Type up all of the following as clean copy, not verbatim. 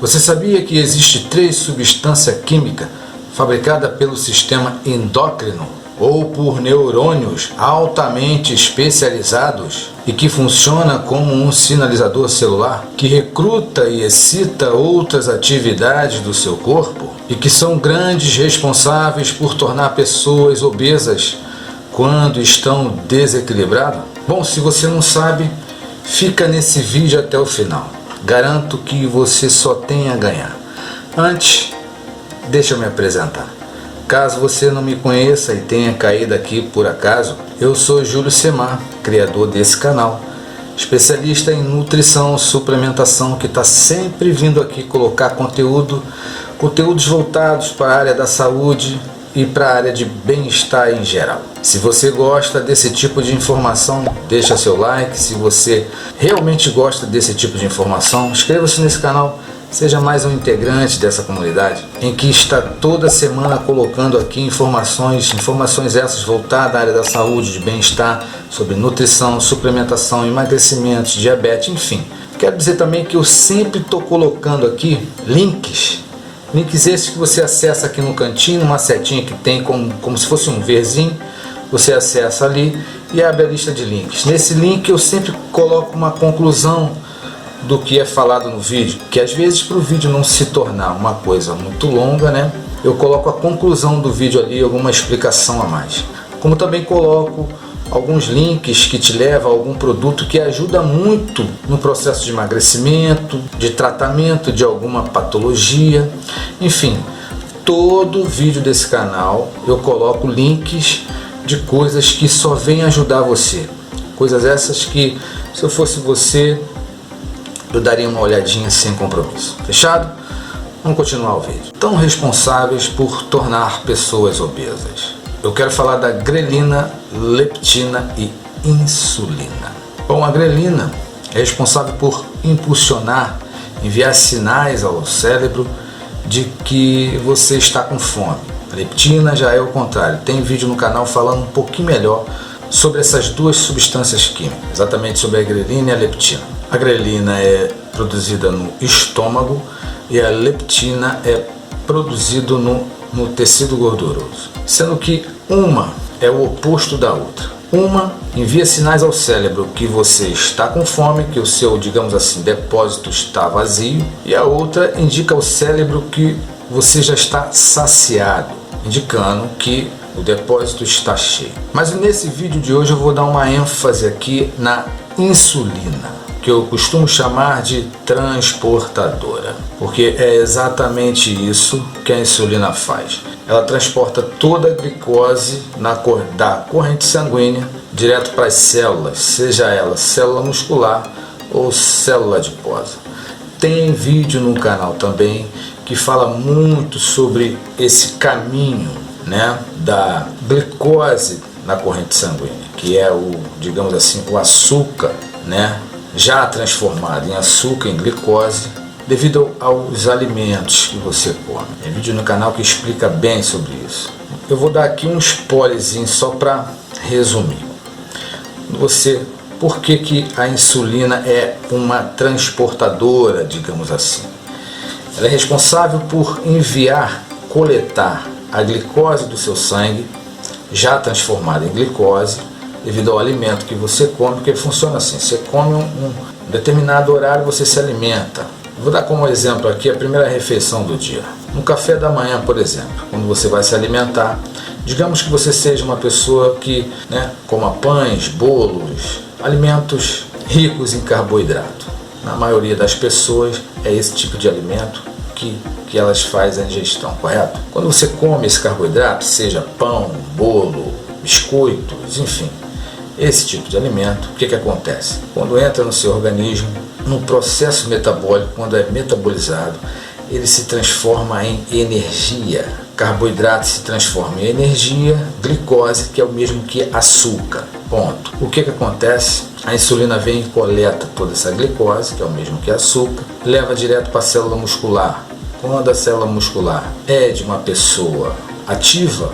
Você sabia que existe 3 substâncias químicas fabricadas pelo sistema endócrino ou por neurônios altamente especializados e que funciona como um sinalizador celular que recruta e excita outras atividades do seu corpo e que são grandes responsáveis por tornar pessoas obesas quando estão desequilibradas? Bom, se você não sabe, fica nesse vídeo até o final. Garanto que você só tem a ganhar. Antes, deixa eu me apresentar. Caso você não me conheça e tenha caído aqui por acaso, eu sou Júlio Semar, criador desse canal, especialista em nutrição, suplementação, que está sempre vindo aqui colocar conteúdos voltados para a área da saúde e para a área de bem-estar em geral. Se você gosta desse tipo de informação, deixa seu like. Se você realmente gosta desse tipo de informação, inscreva-se nesse canal. Seja mais um integrante dessa comunidade, em que está toda semana colocando aqui informações essas voltadas à área da saúde, de bem-estar, sobre nutrição, suplementação, emagrecimento, diabetes, enfim. Quero dizer também que eu sempre estou colocando aqui links esses que você acessa aqui no cantinho, uma setinha que tem como se fosse um verzinho, você acessa ali e abre a lista de links. Nesse link eu sempre coloco uma conclusão do que é falado no vídeo, que às vezes para o vídeo não se tornar uma coisa muito longa, né? Eu coloco a conclusão do vídeo ali, alguma explicação a mais. Como também coloco alguns links que te levam a algum produto que ajuda muito no processo de emagrecimento, de tratamento de alguma patologia, enfim. Todo vídeo desse canal eu coloco links de coisas que só vêm ajudar você. Coisas essas que, se eu fosse você, eu daria uma olhadinha sem compromisso. Fechado? Vamos continuar o vídeo. Tão responsáveis por tornar pessoas obesas. Eu quero falar da grelina, leptina e insulina. Bom, a grelina é responsável por impulsionar, enviar sinais ao cérebro de que você está com fome. A leptina já é o contrário. Tem vídeo no canal falando um pouquinho melhor sobre essas duas substâncias químicas, exatamente sobre a grelina e a leptina. A grelina é produzida no estômago e a leptina é produzida no tecido gorduroso, sendo que uma é o oposto da outra. Uma envia sinais ao cérebro que você está com fome, que o seu, digamos assim, depósito está vazio, e a outra indica ao cérebro que você já está saciado, indicando que o depósito está cheio. Mas nesse vídeo de hoje eu vou dar uma ênfase aqui na insulina, que eu costumo chamar de transportadora, porque é exatamente isso que a insulina faz. Ela transporta toda a glicose da corrente sanguínea direto para as células, seja ela célula muscular ou célula adiposa. Tem vídeo no canal também que fala muito sobre esse caminho, né, da glicose na corrente sanguínea, que é digamos assim, o açúcar, né, já transformado em açúcar, em glicose, devido aos alimentos que você come. Tem vídeo no canal que explica bem sobre isso. Eu vou dar aqui um spoilerzinho só para resumir. Por que a insulina é uma transportadora, digamos assim? Ela é responsável por coletar a glicose do seu sangue, já transformada em glicose, devido ao alimento que você come, porque funciona assim: você come um determinado horário, você se alimenta. Vou dar como exemplo aqui a primeira refeição do dia. No café da manhã, por exemplo, quando você vai se alimentar, digamos que você seja uma pessoa que, coma pães, bolos, alimentos ricos em carboidrato. Na maioria das pessoas é esse tipo de alimento que elas fazem a ingestão, correto? Quando você come esse carboidrato, seja pão, bolo, biscoitos, enfim, esse tipo de alimento, o que acontece? Quando entra no seu organismo, no processo metabólico, quando é metabolizado, ele se transforma em energia. Carboidrato se transforma em energia, glicose, que é o mesmo que açúcar. Ponto. O que acontece? A insulina vem e coleta toda essa glicose, que é o mesmo que açúcar, leva direto para a célula muscular. Quando a célula muscular é de uma pessoa ativa,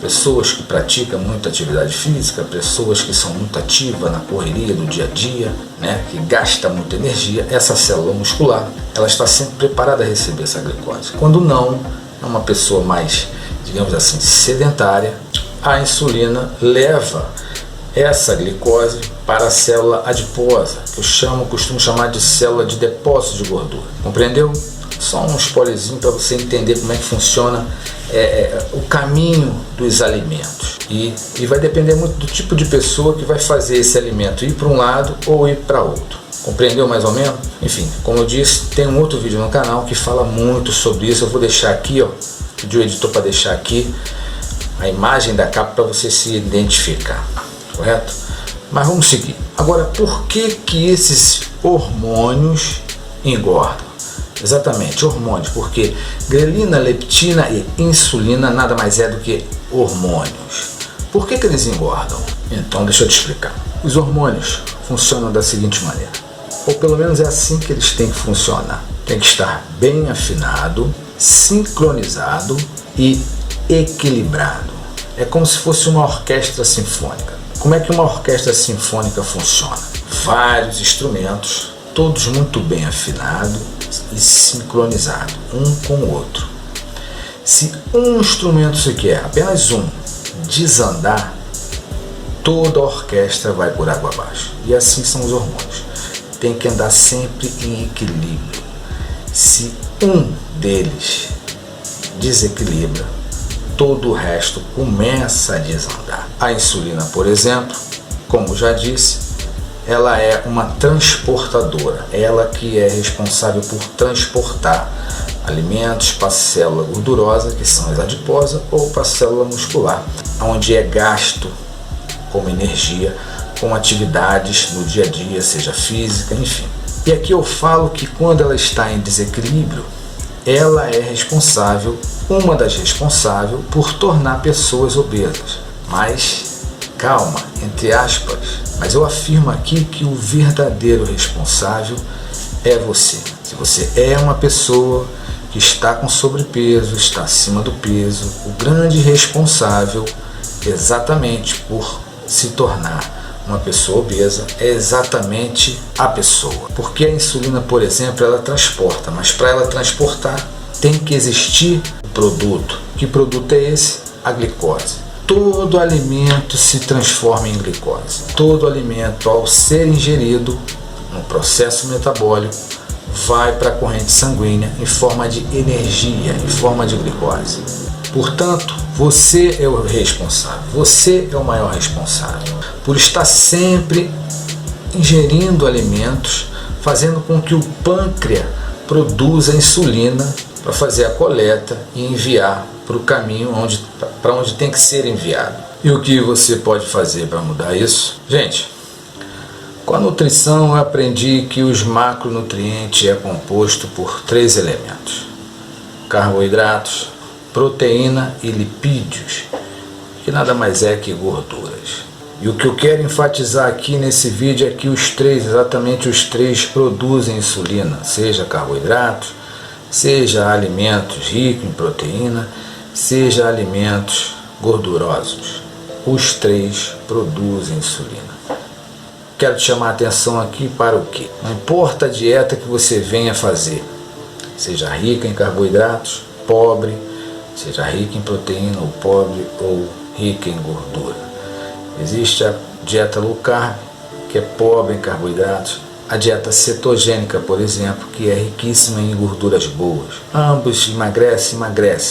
pessoas que praticam muita atividade física, pessoas que são muito ativas na correria do dia a dia, né, que gasta muita energia, essa célula muscular, ela está sempre preparada a receber essa glicose. Quando não, é uma pessoa mais, digamos assim, sedentária, a insulina leva essa glicose para a célula adiposa, que eu costumo chamar de célula de depósito de gordura. Compreendeu? Só um spoilerzinho para você entender como é que funciona o caminho dos alimentos. E vai depender muito do tipo de pessoa que vai fazer esse alimento ir para um lado ou ir para outro. Compreendeu mais ou menos? Enfim, como eu disse, tem um outro vídeo no canal que fala muito sobre isso. Eu vou deixar aqui, ó, pedi o editor para deixar aqui a imagem da capa para você se identificar, correto? Mas vamos seguir. Agora, por que esses hormônios engordam? Exatamente, hormônios, porque grelina, leptina e insulina nada mais é do que hormônios. Por que eles engordam? Então, deixa eu te explicar. Os hormônios funcionam da seguinte maneira, ou pelo menos é assim que eles têm que funcionar. Tem que estar bem afinado, sincronizado e equilibrado. É como se fosse uma orquestra sinfônica. Como é que uma orquestra sinfônica funciona? Vários instrumentos, todos muito bem afinados e sincronizados um com o outro. Se um instrumento sequer, apenas um, desandar, toda a orquestra vai por água abaixo. E assim são os hormônios. Tem que andar sempre em equilíbrio. Se um deles desequilibra, todo o resto começa a desandar. A insulina, por exemplo, como já disse, ela é uma transportadora, ela que é responsável por transportar alimentos para a célula gordurosa, que são as adiposas, ou para a célula muscular, onde é gasto como energia, com atividades no dia a dia, seja física, enfim. E aqui eu falo que quando ela está em desequilíbrio, ela é responsável, uma das responsáveis, por tornar pessoas obesas. Mas, calma, entre aspas, mas eu afirmo aqui que o verdadeiro responsável é você. Se você é uma pessoa que está com sobrepeso, está acima do peso, o grande responsável exatamente por se tornar uma pessoa obesa é exatamente a pessoa. Porque a insulina, por exemplo, ela transporta, mas para ela transportar tem que existir o produto. Que produto é esse? A glicose. Todo alimento se transforma em glicose. Todo alimento, ao ser ingerido no processo metabólico, vai para a corrente sanguínea em forma de energia, em forma de glicose. Portanto, você é o responsável, você é o maior responsável por estar sempre ingerindo alimentos, fazendo com que o pâncreas produza insulina para fazer a coleta e enviar para o caminho para onde tem que ser enviado. E o que você pode fazer para mudar isso? Gente, com a nutrição eu aprendi que os macronutrientes é composto por 3 elementos: carboidratos, proteína e lipídios, que nada mais é que gorduras. E o que eu quero enfatizar aqui nesse vídeo é que exatamente os três produzem insulina, seja carboidratos, seja alimentos ricos em proteína, seja alimentos gordurosos. Os três produzem insulina. Quero te chamar a atenção aqui para o quê? Não importa a dieta que você venha fazer, seja rica em carboidratos, pobre, seja rica em proteína ou pobre ou rica em gordura. Existe a dieta low carb, que é pobre em carboidratos, a dieta cetogênica, por exemplo, que é riquíssima em gorduras boas. Ambos emagrecem,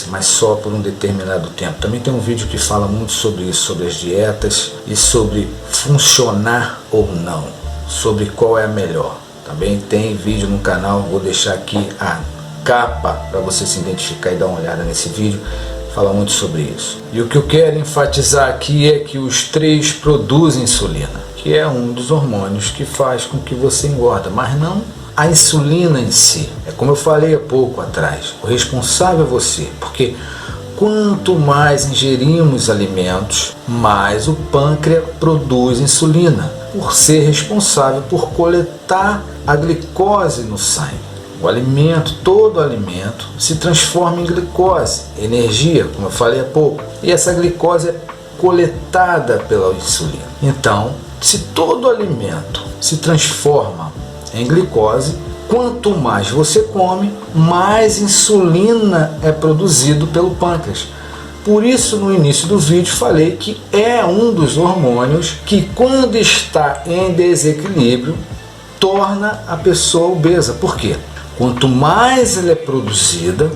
mas só por um determinado tempo. Também tem um vídeo que fala muito sobre isso, sobre as dietas e sobre funcionar ou não, sobre qual é a melhor. Também tem vídeo no canal, vou deixar aqui a capa para você se identificar e dar uma olhada nesse vídeo. Fala muito sobre isso. E o que eu quero enfatizar aqui é que os três produzem insulina, que é um dos hormônios que faz com que você engorda, mas não a insulina em si. É como eu falei há pouco atrás, o responsável é você, porque quanto mais ingerimos alimentos, mais o pâncreas produz insulina, por ser responsável por coletar a glicose no sangue. O alimento, todo alimento, se transforma em glicose, energia, como eu falei há pouco. E essa glicose é coletada pela insulina. Então, se todo alimento se transforma em glicose, quanto mais você come, mais insulina é produzido pelo pâncreas. Por isso, no início do vídeo, falei que é um dos hormônios que, quando está em desequilíbrio, torna a pessoa obesa. Por quê? Quanto mais ela é produzida,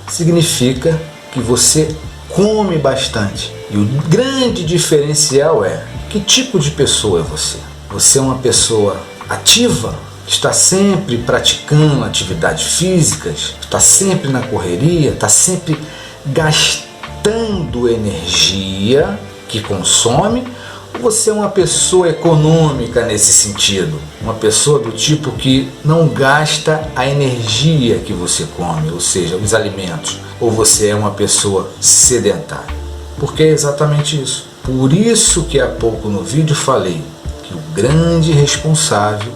significa que você come bastante. E o grande diferencial é: que tipo de pessoa é você? Você é uma pessoa ativa? Está sempre praticando atividades físicas? Está sempre na correria? Está sempre gastando energia que consome? Ou você é uma pessoa econômica nesse sentido? Uma pessoa do tipo que não gasta a energia que você come, ou seja, os alimentos? Ou você é uma pessoa sedentária? Porque é exatamente isso. Por isso que há pouco no vídeo falei que o grande responsável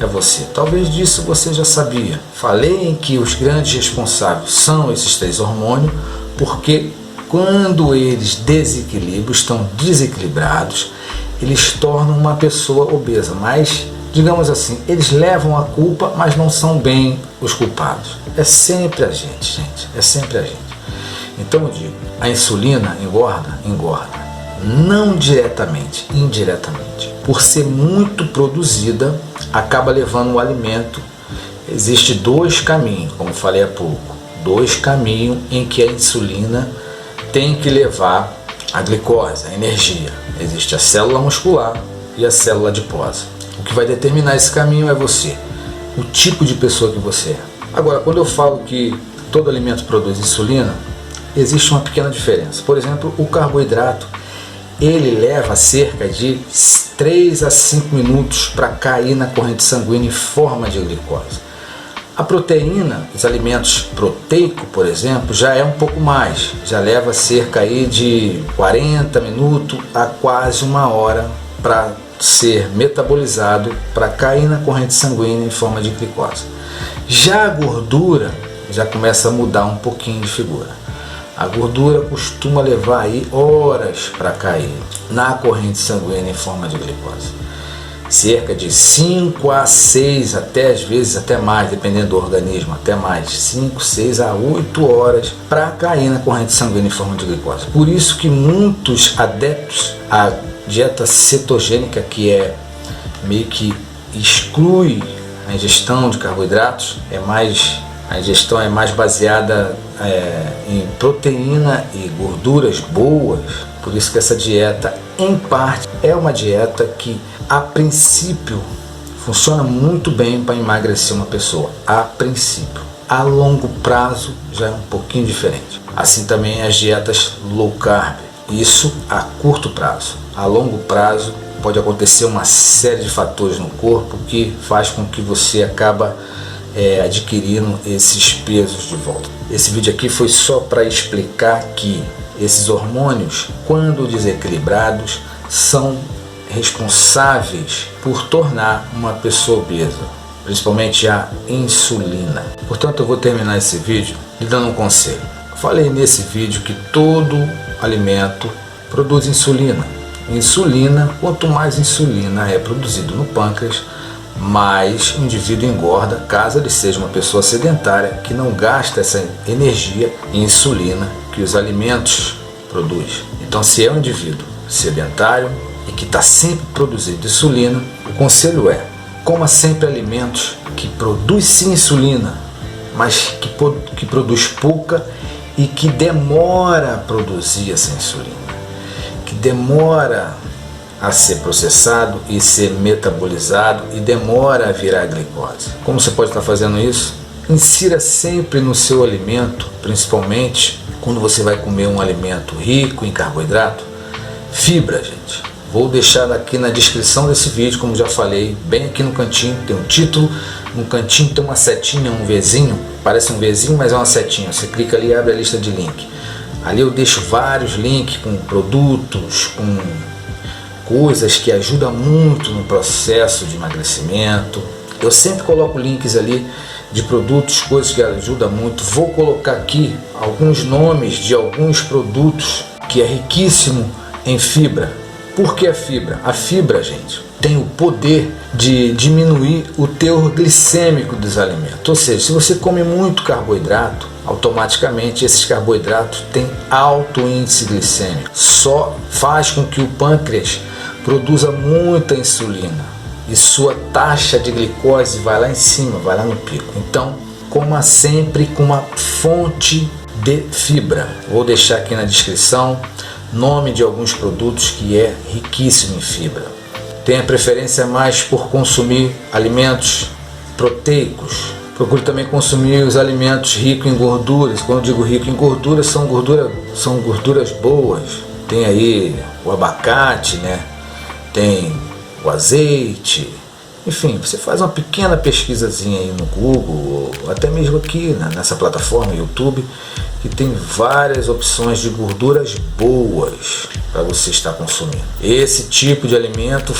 é você. Talvez disso você já sabia. Falei em que os grandes responsáveis são esses 3 hormônios, porque quando eles estão desequilibrados, eles tornam uma pessoa obesa. Mas, digamos assim, eles levam a culpa, mas não são bem os culpados. É sempre a gente, é sempre a gente. Então eu digo, a insulina engorda? Engorda. Não diretamente, indiretamente. Por ser muito produzida, acaba levando o alimento. Existem 2 caminhos, como falei há pouco. 2 caminhos em que a insulina tem que levar a glicose, a energia. Existe a célula muscular e a célula adiposa. O que vai determinar esse caminho é você, o tipo de pessoa que você é. Agora, quando eu falo que todo alimento produz insulina, existe uma pequena diferença. Por exemplo, o carboidrato, ele leva cerca de 3 a 5 minutos para cair na corrente sanguínea em forma de glicose. A proteína, os alimentos proteicos, por exemplo, já é um pouco mais, já leva cerca aí de 40 minutos a quase 1 hora para ser metabolizado, para cair na corrente sanguínea em forma de glicose. Já a gordura já começa a mudar um pouquinho de figura. A gordura costuma levar aí horas para cair na corrente sanguínea em forma de glicose. Cerca de 5 a 6, até às vezes até mais, dependendo do organismo, até mais, 5, 6 a 8 horas para cair na corrente sanguínea em forma de glicose. Por isso que muitos adeptos à dieta cetogênica, que é meio que exclui a ingestão de carboidratos, a ingestão é mais baseada em proteína e gorduras boas. Por isso que essa dieta, em parte, é uma dieta que a princípio funciona muito bem para emagrecer uma pessoa, a princípio. A longo prazo já é um pouquinho diferente. Assim também as dietas low carb, isso a curto prazo. A longo prazo pode acontecer uma série de fatores no corpo que faz com que você acaba adquirindo esses pesos de volta. Esse vídeo aqui foi só para explicar que esses hormônios, quando desequilibrados, são responsáveis por tornar uma pessoa obesa, principalmente a insulina. Portanto, eu vou terminar esse vídeo lhe dando um conselho. Falei nesse vídeo que todo alimento produz insulina. Insulina, quanto mais insulina é produzido no pâncreas, mais o indivíduo engorda, caso ele seja uma pessoa sedentária que não gasta essa energia e insulina que os alimentos produzem. Então, se é um indivíduo sedentário e que está sempre produzindo insulina, o conselho é: coma sempre alimentos que produzem sim insulina, mas que produz pouca e que demora a produzir essa insulina, que demora a ser processado e ser metabolizado e demora a virar glicose. Como você pode estar fazendo isso? Insira sempre no seu alimento, principalmente quando você vai comer um alimento rico em carboidrato, fibra, gente. Vou deixar aqui na descrição desse vídeo, como já falei, bem aqui no cantinho, tem um título, no cantinho tem uma setinha, um Vzinho, parece um Vzinho, mas é uma setinha. Você clica ali e abre a lista de link. Ali eu deixo vários links com produtos, com coisas que ajudam muito no processo de emagrecimento. Eu sempre coloco links ali de produtos, coisas que ajudam muito. Vou colocar aqui alguns nomes de alguns produtos que é riquíssimo em fibra. Por que a fibra? A fibra, gente, tem o poder de diminuir o teor glicêmico dos alimentos. Ou seja, se você come muito carboidrato, automaticamente esses carboidratos têm alto índice glicêmico. Só faz com que o pâncreas produza muita insulina e sua taxa de glicose vai lá em cima, vai lá no pico. Então, coma sempre com uma fonte de fibra. Vou deixar aqui na descrição nome de alguns produtos que é riquíssimo em fibra. Tenha preferência mais por consumir alimentos proteicos. Procure também consumir os alimentos ricos em gorduras. Quando eu digo rico em gorduras, são gorduras boas. Tem aí o abacate, né? Tem o azeite. Enfim, você faz uma pequena pesquisazinha aí no Google, ou até mesmo aqui nessa plataforma YouTube, que tem várias opções de gorduras boas para você estar consumindo. Esse tipo de alimento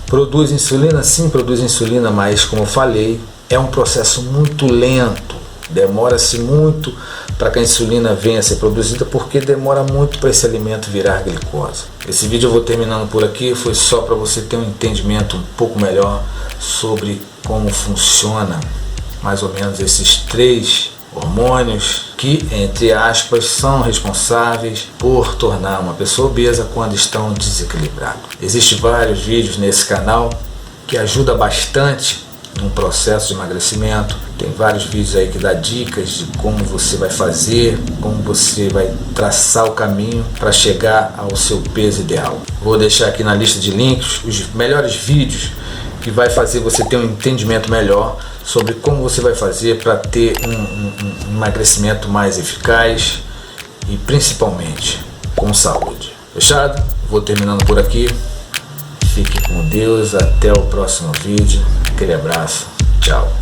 produz insulina? Sim, produz insulina, mas como eu falei, é um processo muito lento. Demora-se muito para que a insulina venha a ser produzida, porque demora muito para esse alimento virar glicose. Esse vídeo eu vou terminando por aqui, foi só para você ter um entendimento um pouco melhor sobre como funciona mais ou menos esses 3 hormônios que, entre aspas, são responsáveis por tornar uma pessoa obesa quando estão desequilibrados. Existem vários vídeos nesse canal que ajudam bastante no processo de emagrecimento. Tem vários vídeos aí que dá dicas de como você vai fazer, como você vai traçar o caminho para chegar ao seu peso ideal. Vou deixar aqui na lista de links os melhores vídeos que vai fazer você ter um entendimento melhor sobre como você vai fazer para ter um emagrecimento mais eficaz e principalmente com saúde. Fechado? Vou terminando por aqui. Fique com Deus, até o próximo vídeo. Aquele abraço, tchau.